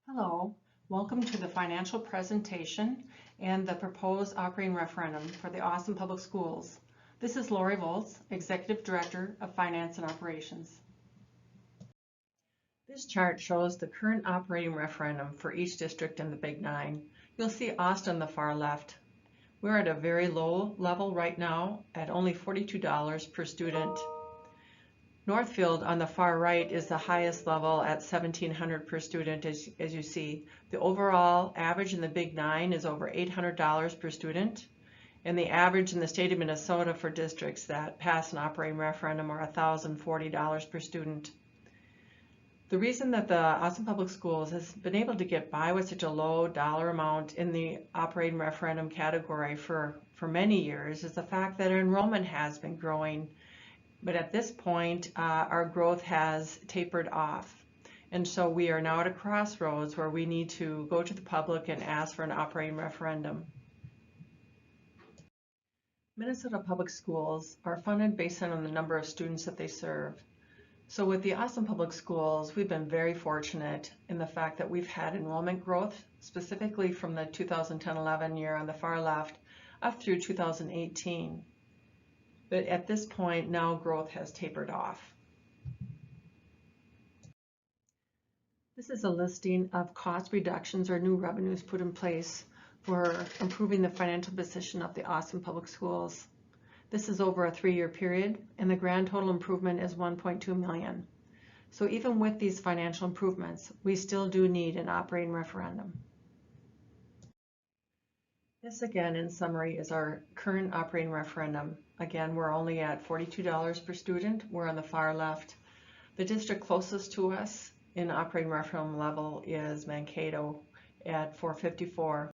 Hello, welcome to the financial presentation and the proposed operating referendum for the Austin Public Schools. This is Lori Volz, Executive Director of Finance and Operations. This chart shows the current operating referendum for each district in the Big Nine. You'll see Austin on the far left. We're at a very low level right now at only $42 per student. Northfield on the far right is the highest level at $1,700 per student, as you see. The overall average in the Big Nine is over $800 per student, and the average in the state of Minnesota for districts that pass an operating referendum are $1,040 per student. The reason that the Austin Public Schools has been able to get by with such a low dollar amount in the operating referendum category for many years is the fact that our enrollment has been growing. But at this point, our growth has tapered off. And so we are now at a crossroads where we need to go to the public and ask for an operating referendum. Minnesota Public Schools are funded based on the number of students that they serve. So with the Austin Public Schools, we've been very fortunate in the fact that we've had enrollment growth, specifically from the 2010-11 year on the far left up through 2018. But at this point, now growth has tapered off. This is a listing of cost reductions or new revenues put in place for improving the financial position of the Austin Public Schools. This is over a 3-year period, and the grand total improvement is $1.2 million. So even with these financial improvements, we still do need an operating referendum. This again, in summary, is our current operating referendum. Again, we're only at $42 per student. We're on the far left. The district closest to us in operating referendum level is Mankato at $454.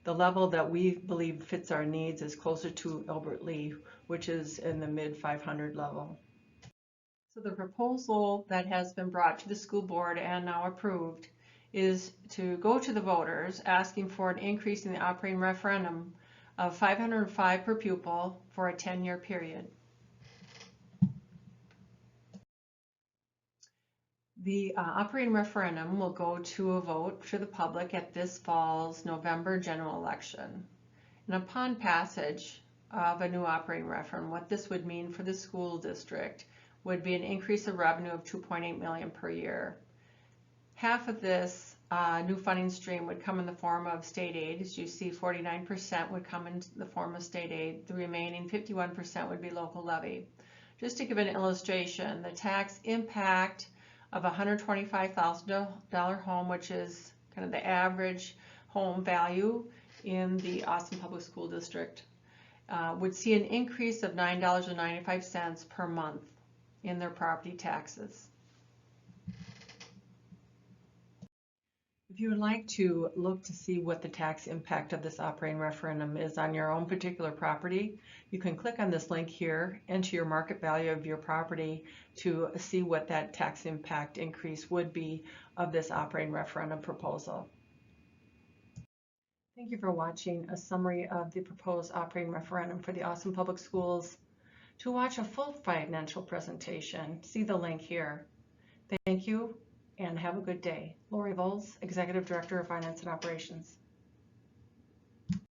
The level that we believe fits our needs is closer to Albert Lea, which is in the mid-500 level. So the proposal that has been brought to the school board and now approved is to go to the voters asking for an increase in the operating referendum of $505 per pupil for a 10-year period. The operating referendum will go to a vote to the public at this fall's November general election. And upon passage of a new operating referendum, what this would mean for the school district would be an increase of revenue of $2.8 million per year. Half of this new funding stream would come in the form of state aid. As you see, 49% would come in the form of state aid. The remaining 51% would be local levy. Just to give an illustration, the tax impact of a $125,000 home, which is kind of the average home value in the Austin Public School District, would see an increase of $9.95 per month in their property taxes. If you would like to look to see what the tax impact of this operating referendum is on your own particular property, you can click on this link here, enter your market value of your property to see what that tax impact increase would be of this operating referendum proposal. Thank you for watching a summary of the proposed operating referendum for the Austin Public Schools. To watch a full financial presentation, see the link here. Thank you and have a good day. Lori Volz, Executive Director of Finance and Operations.